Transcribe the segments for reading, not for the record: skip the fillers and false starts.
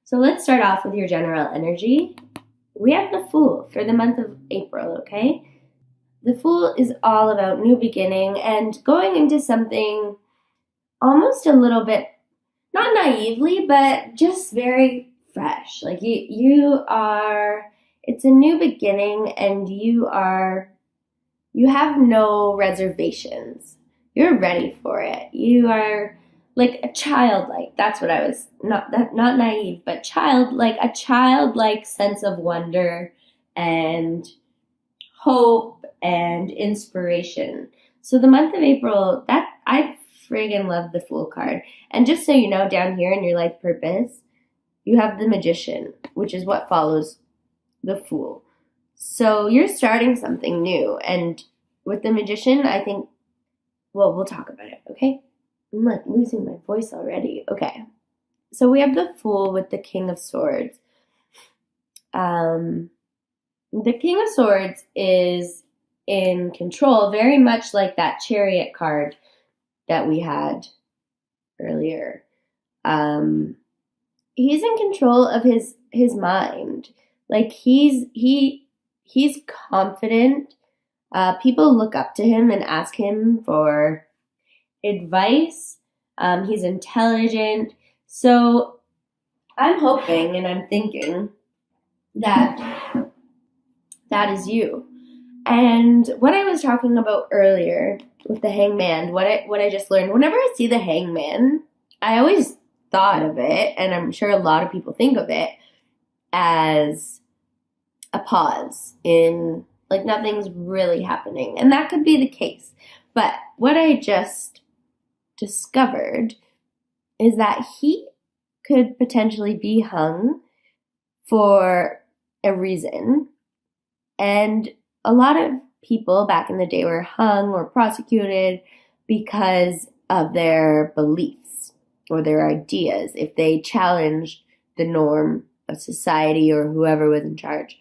So let's start off with your general energy. We have the Fool for the month of April, okay? The Fool is all about new beginning and going into something almost a little bit, not naively, but just very fresh. Like it's a new beginning and you have no reservations. You're ready for it. You are like a childlike. That's what I was, not naive, but a childlike sense of wonder and hope and inspiration. So the month of April, that I friggin' love the Fool card. And just so you know, down here in your life purpose, you have the Magician, which is what follows the Fool. So you're starting something new. And with the Magician, I think, well, we'll talk about it, okay? I'm like losing my voice already. Okay. So we have the Fool with the King of Swords. The King of Swords is in control, very much like that Chariot card that we had earlier. He's in control of his mind. Like he's confident. People look up to him and ask him for advice. He's intelligent. So I'm hoping and I'm thinking that is you. And what I was talking about earlier with the Hangman, what I just learned, whenever I see the Hangman, I always thought of it, and I'm sure a lot of people think of it, as a pause in, like, nothing's really happening. And that could be the case. But what I just discovered is that he could potentially be hung for a reason. And a lot of people back in the day were hung or prosecuted because of their beliefs or their ideas, if they challenged the norm of society or whoever was in charge.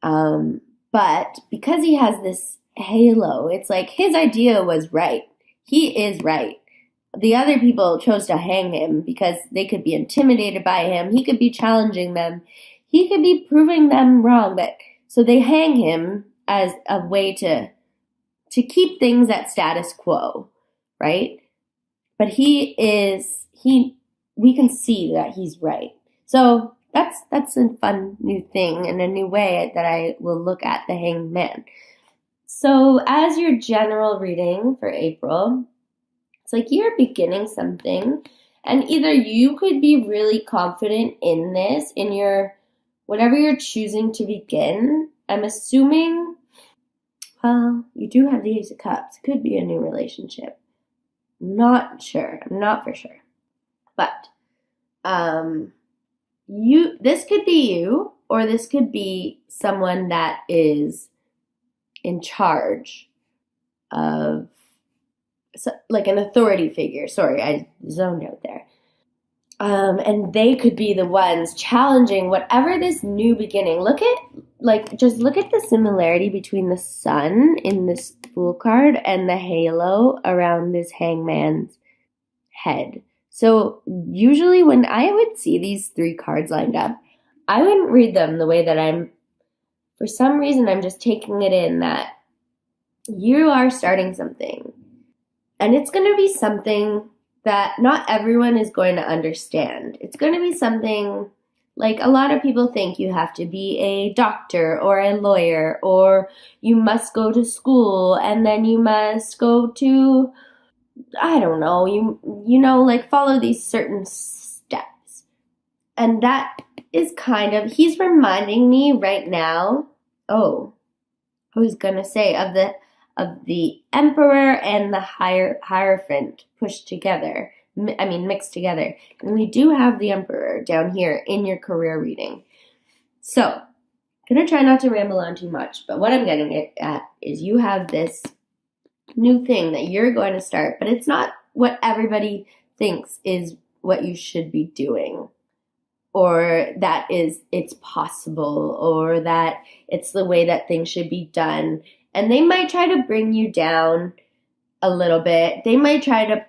But because he has this halo, it's like his idea was right. He is right. The other people chose to hang him because they could be intimidated by him. He could be challenging them. He could be proving them wrong. So they hang him as a way to keep things at status quo, right? But we can see that he's right. So that's a fun new thing and a new way that I will look at the Hanged Man. So as your general reading for April, it's like you're beginning something, and either you could be really confident in this, in your whatever you're choosing to begin. I'm assuming, well, you do have the Ace of Cups. It could be a new relationship. Not sure. I'm not for sure. But this could be you, or this could be someone that is in charge of, like an authority figure. Sorry, I zoned out there. And they could be the ones challenging whatever this new beginning. Look at the similarity between the sun in this Fool card and the halo around this Hangman's head. So usually when I would see these three cards lined up, I wouldn't read them the way that for some reason, I'm just taking it in that you are starting something. And it's going to be something that not everyone is going to understand. It's going to be something like a lot of people think you have to be a doctor or a lawyer, or you must go to school and then you must go to, I don't know, you know, like follow these certain steps. And that is he's reminding me right now, I was going to say, of the Emperor and the Hierophant mixed together. And we do have the Emperor down here in your career reading. So, I'm going to try not to ramble on too much, but what I'm getting at is you have this new thing that you're going to start, but it's not what everybody thinks is what you should be doing, or that it's possible, or that it's the way that things should be done. And they might try to bring you down a little bit. They might try to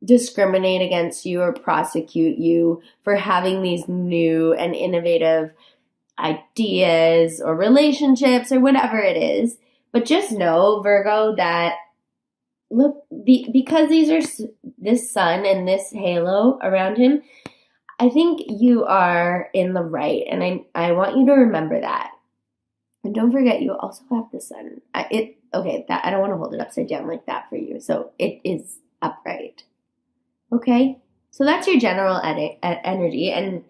discriminate against you or prosecute you for having these new and innovative ideas or relationships or whatever it is. But just know, Virgo, that look, because these are this sun and this halo around him, I think you are in the right, and I want you to remember that. And don't forget, you also have the sun. I don't want to hold it upside down like that for you. So it is upright. Okay? So that's your general energy. And,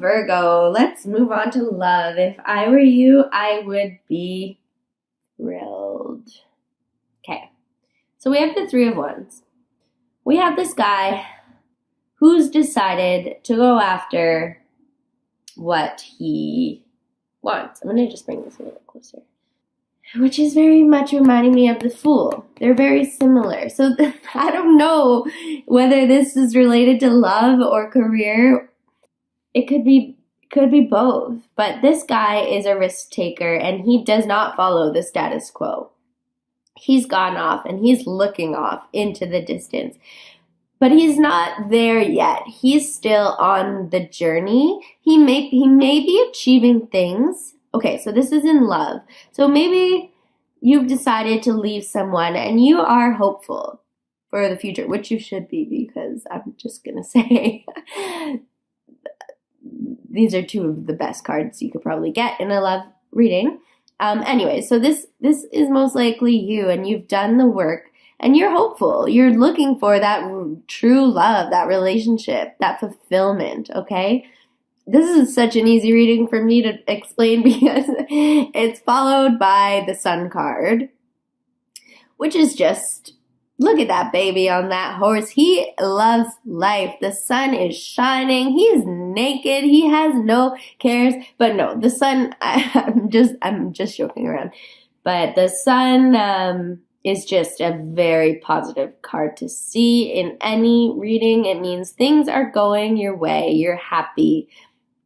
Virgo, let's move on to love. If I were you, I would be thrilled. Okay. So we have the Three of Wands. We have this guy who's decided to go after what he wants. I'm going to just bring this a little closer. Which is very much reminding me of the Fool. They're very similar. So I don't know whether this is related to love or career. It could be both. But this guy is a risk taker and he does not follow the status quo. He's gone off and he's looking off into the distance. But he's not there yet. He's still on the journey. He may be achieving things. Okay, so this is in love. So maybe you've decided to leave someone and you are hopeful for the future, which you should be, because I'm just going to say these are two of the best cards you could probably get in a love reading. Anyway, so this is most likely you, and you've done the work. And you're hopeful. You're looking for that true love, that relationship, that fulfillment, okay? This is such an easy reading for me to explain because it's followed by the Sun card, which is just, look at that baby on that horse. He loves life. The sun is shining. He is naked. He has no cares. But no, the sun, I'm just joking around. But the sun, is just a very positive card to see in any reading. It means things are going your way. You're happy.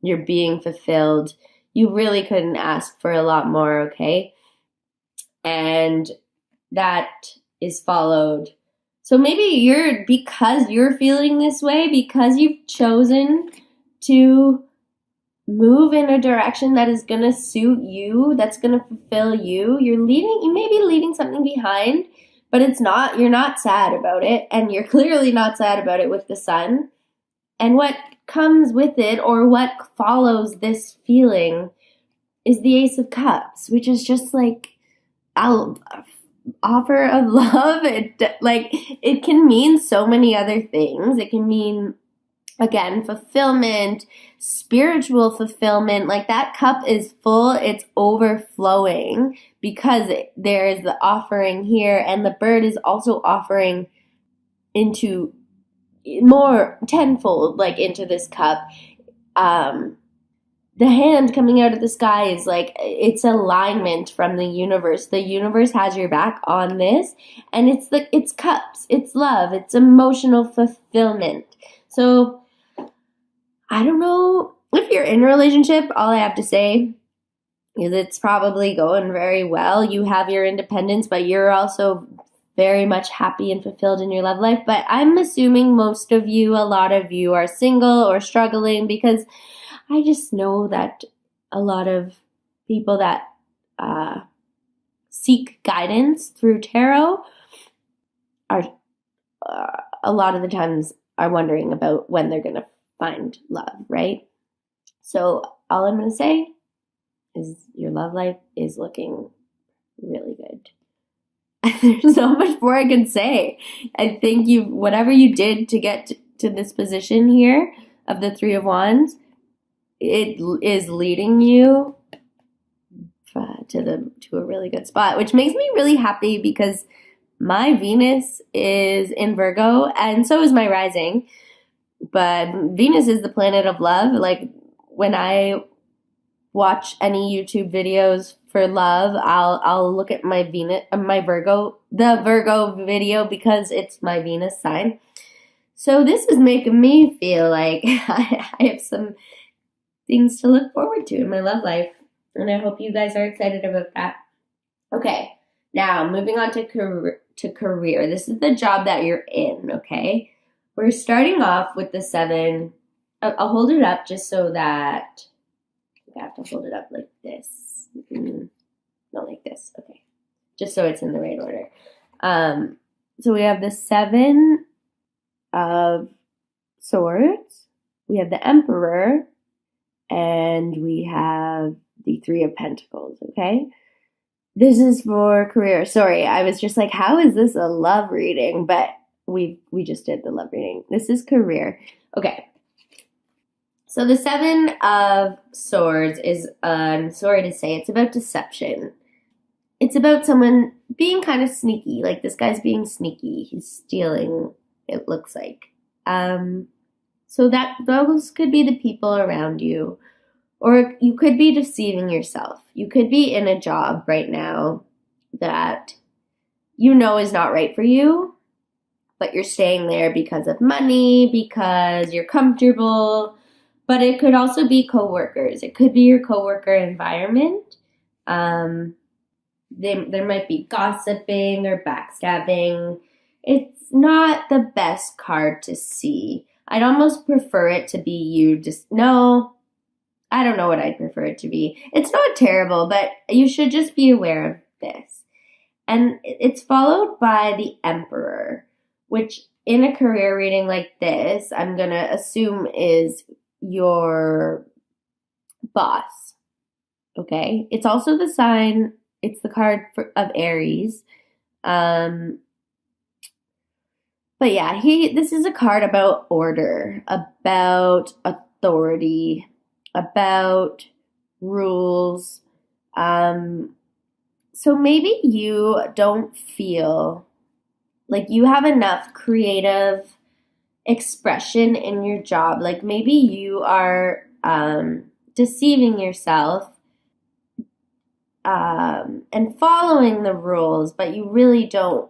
You're being fulfilled. You really couldn't ask for a lot more, okay? And that is followed. So maybe because you're feeling this way, because you've chosen to move in a direction that is going to suit you, that's going to fulfill you. You may be leaving something behind, but you're not sad about it. And you're clearly not sad about it with the sun. And what comes with it, or what follows this feeling, is the Ace of Cups, which is just like an offer of love. It can mean so many other things. It can mean, again, fulfillment, spiritual fulfillment. Like, that cup is full, it's overflowing because there is the offering here, and the bird is also offering into more tenfold, like, into this cup. The hand coming out of the sky is like, it's alignment from the universe. The universe has your back on this, and it's cups, it's love, it's emotional fulfillment. So I don't know if you're in a relationship. All I have to say is it's probably going very well. You have your independence, but you're also very much happy and fulfilled in your love life. But I'm assuming a lot of you are single or struggling, because I just know that a lot of people that seek guidance through tarot are a lot of the times are wondering about when they're going to find love, right? So all I'm going to say is your love life is looking really good. There's so much more I can say. I think whatever you did to get to this position here of the Three of Wands, it is leading you to a really good spot, which makes me really happy because my Venus is in Virgo and so is my rising. But Venus is the planet of love. Like, when I watch any YouTube videos for love, I'll look at my Virgo video, because it's my Venus sign. So this is making me feel like I have some things to look forward to in my love life. And I hope you guys are excited about that. Okay, now moving on to to career. This is the job that you're in, okay? We're starting off with the 7. I'll hold it up just so that I have to hold it up like this. Not like this. Okay. Just so it's in the right order. So we have the 7 of Swords. We have the Emperor. And we have the 3 of Pentacles, okay? This is for career. Sorry, I was just like, how is this a love reading? But we just did the love reading. This is career. Okay. So the 7 of Swords is, I'm sorry to say, it's about deception. It's about someone being kind of sneaky. Like, this guy's being sneaky. He's stealing, it looks like. So that those could be the people around you. Or you could be deceiving yourself. You could be in a job right now that you know is not right for you, but you're staying there because of money, because you're comfortable. But it could also be coworkers. It could be your coworker environment. There might be gossiping or backstabbing. It's not the best card to see. I'd almost prefer it to be you no, I don't know what I'd prefer it to be. It's not terrible, but you should just be aware of this. And it's followed by the Emperor, which in a career reading like this, I'm going to assume is your boss. Okay? It's also the sign, it's the card of Aries. But yeah, this is a card about order, about authority, about rules. So maybe you don't feel like you have enough creative expression in your job. Like maybe you are deceiving yourself and following the rules, but you really don't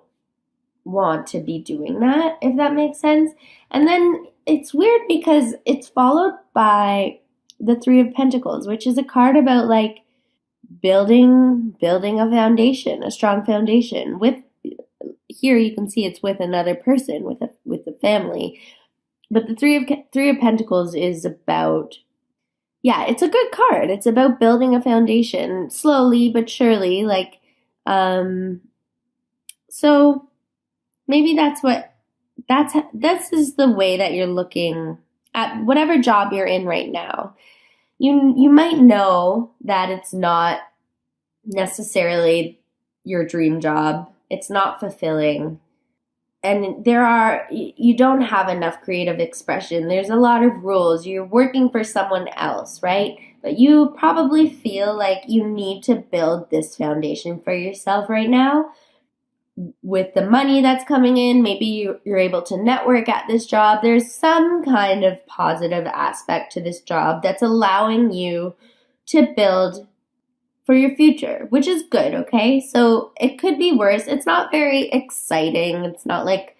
want to be doing that, if that makes sense. And then it's weird because it's followed by the 3 of Pentacles, which is a card about like building a foundation, a strong foundation. With here you can see it's with another person, with a family. But the 3 of Pentacles is about, yeah, it's a good card. It's about building a foundation slowly but surely, like so maybe this is the way that you're looking at whatever job you're in right now. You might know that it's not necessarily your dream job. It's not fulfilling. And you don't have enough creative expression. There's a lot of rules. You're working for someone else, right? But you probably feel like you need to build this foundation for yourself right now. With the money that's coming in, maybe you're able to network at this job. There's some kind of positive aspect to this job that's allowing you to build for your future, which is good, okay? So it could be worse. It's not very exciting. It's not like,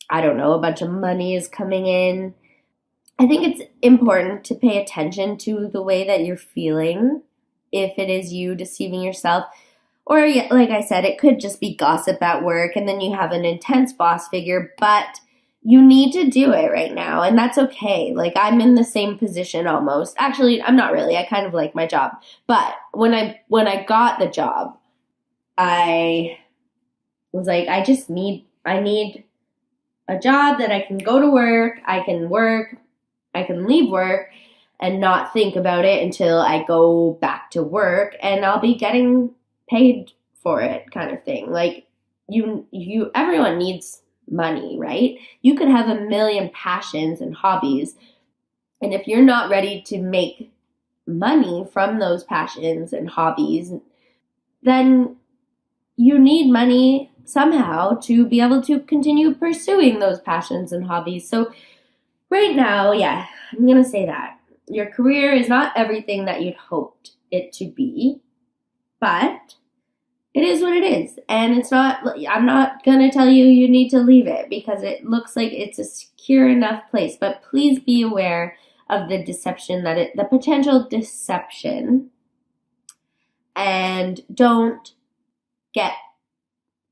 I don't know, a bunch of money is coming in. I think it's important to pay attention to the way that you're feeling if it is you deceiving yourself. Or, like I said, it could just be gossip at work and then you have an intense boss figure, but you need to do it right now, and that's okay. Like, I'm in the same position almost. Actually, I'm not really. I kind of like my job. But when I got the job, I was like, I need a job that I can go to work, I can leave work and not think about it until I go back to work, and I'll be getting paid for it, kind of thing. Like, everyone needs money, right? You could have a million passions and hobbies, and if you're not ready to make money from those passions and hobbies, then you need money somehow to be able to continue pursuing those passions and hobbies. So right now, yeah, I'm gonna say that your career is not everything that you'd hoped it to be, but it is what it is. And I'm not going to tell you need to leave it because it looks like it's a secure enough place. But please be aware of the deception the potential deception. And don't get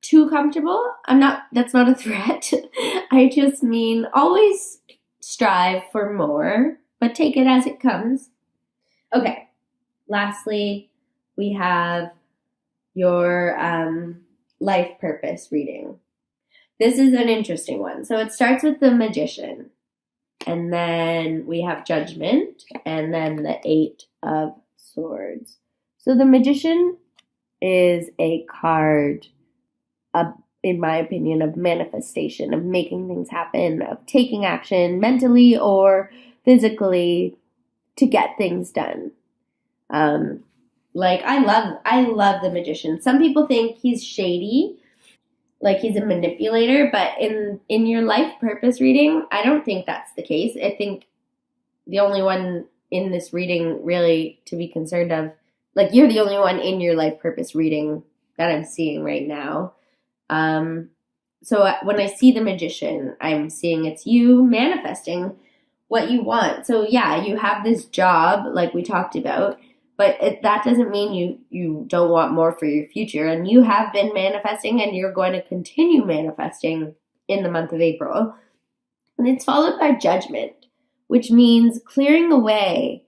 too comfortable. That's not a threat. I just mean always strive for more, but take it as it comes. Okay. Lastly, we have your life purpose reading. This is an interesting one. So it starts with the Magician, and then we have Judgment, and then the Eight of Swords. So the Magician is a card, in my opinion, of manifestation, of making things happen, of taking action mentally or physically to get things done. Like I love the Magician. Some people think he's shady, like he's a manipulator, but in your life purpose reading, I don't think that's the case. I think the only one in this reading really to be concerned of, like you're the only one in your life purpose reading that I'm seeing right now. So when I see the Magician, I'm seeing it's you manifesting what you want. So yeah, you have this job like we talked about, but that doesn't mean you don't want more for your future. And you have been manifesting, and you're going to continue manifesting in the month of April. And it's followed by Judgment, which means clearing away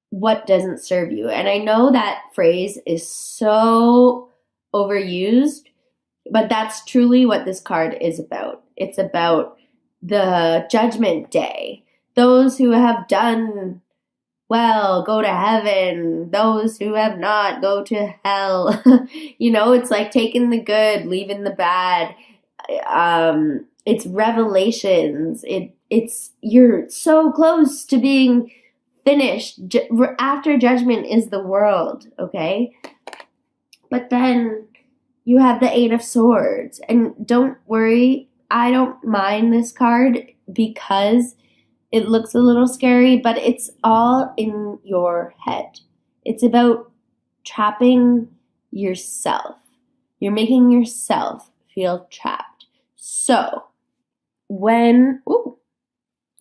what doesn't serve you. And I know that phrase is so overused, but that's truly what this card is about. It's about the Judgment Day. Those who have done well, go to heaven. Those who have not, go to hell. It's like taking the good, leaving the bad. It's revelations. It's you're so close to being finished. After Judgment is the world, okay? But then you have the Eight of Swords. And don't worry, I don't mind this card because it looks a little scary, but it's all in your head. It's about trapping yourself. You're making yourself feel trapped. So,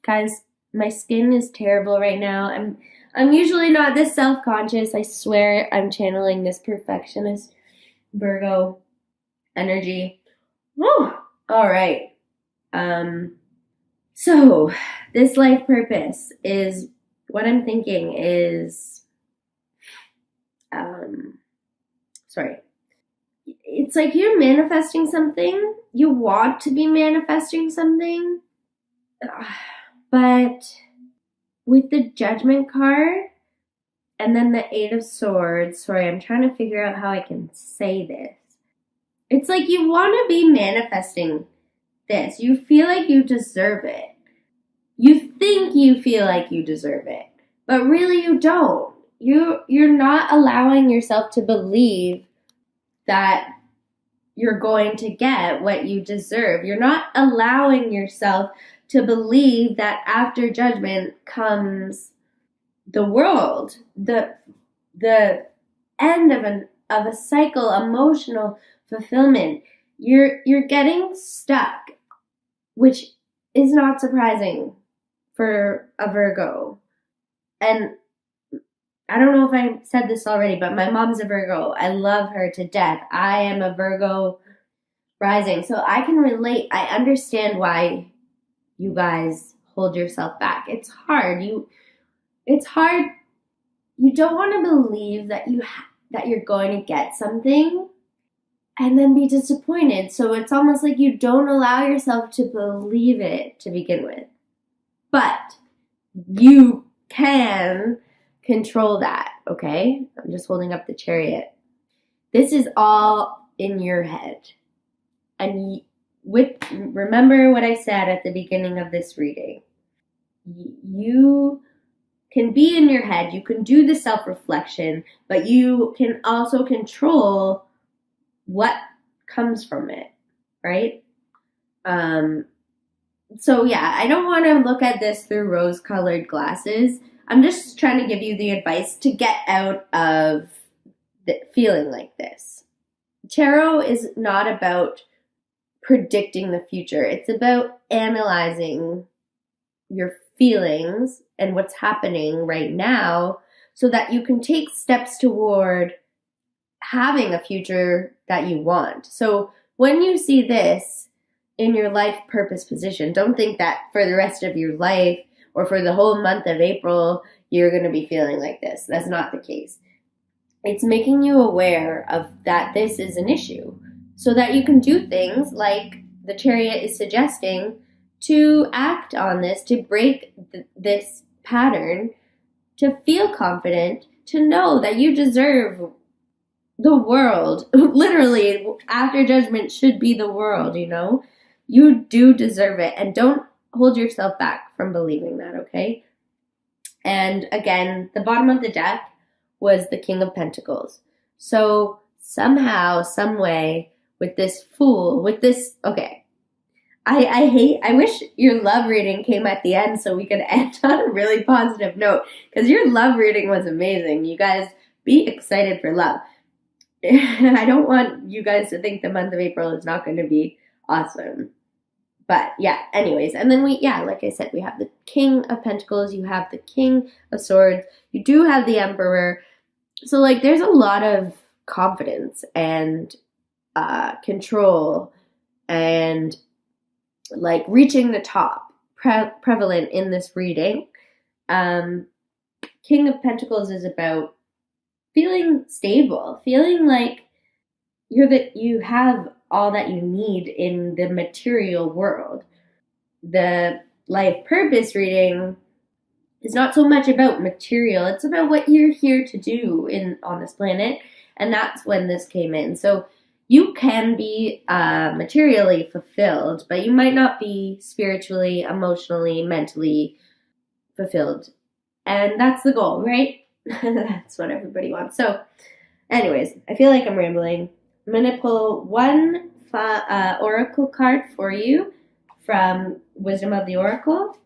guys, my skin is terrible right now. I'm usually not this self-conscious. I swear I'm channeling this perfectionist Virgo energy. Woo! All right. So this life purpose is what I'm thinking is, it's like you're manifesting something. You want to be manifesting something, but with the Judgment card and then the Eight of Swords, I'm trying to figure out how I can say this. It's like you want to be manifesting this. You feel like you deserve it. You think you feel like you deserve it, but really you don't. You're not allowing yourself to believe that you're going to get what you deserve. You're not allowing yourself to believe that after Judgment comes the world, the end of a cycle, emotional fulfillment. You're getting stuck, which is not surprising for a Virgo. And I don't know if I said this already, but my mom's a Virgo. I love her to death. I am a Virgo rising, so I can relate. I understand why you guys hold yourself back. It's hard. It's hard. You don't want to believe that you're going to get something and then be disappointed. So it's almost like you don't allow yourself to believe it to begin with. But you can control that, okay? I'm just holding up the Chariot. This is all in your head. And remember what I said at the beginning of this reading. You can be in your head, you can do the self-reflection, but you can also control what comes from it, right? So yeah, I don't want to look at this through rose-colored glasses. I'm just trying to give you the advice to get out of feeling like this. Tarot is not about predicting the future. It's about analyzing your feelings and what's happening right now so that you can take steps toward having a future that you want. So when you see this in your life purpose position, don't think that for the rest of your life or for the whole month of April, you're going to be feeling like this. That's not the case. It's making you aware of that this is an issue so that you can do things like the Chariot is suggesting to act on this, to break this pattern, to feel confident, to know that you deserve the world. Literally, after judgment should be the world, you know? You do deserve it, and don't hold yourself back from believing that, okay? And again, the bottom of the deck was the King of Pentacles. So somehow, some way, with this Fool, with this, okay, I wish your love reading came at the end so we could end on a really positive note, because your love reading was amazing. You guys, be excited for love. I don't want you guys to think the month of April is not going to be awesome. But yeah, anyways. And then like I said, we have the King of Pentacles. You have the King of Swords. You do have the Emperor. So like there's a lot of confidence and control and like reaching the top prevalent in this reading. King of Pentacles is about feeling stable, feeling like you have all that you need in the material world. The life purpose reading is not so much about material, it's about what you're here to do on this planet, and that's when this came in. So you can be materially fulfilled, but you might not be spiritually, emotionally, mentally fulfilled. And that's the goal, right? That's what everybody wants. So anyways, I feel like I'm rambling. I'm going to pull one oracle card for you from Wisdom of the Oracle.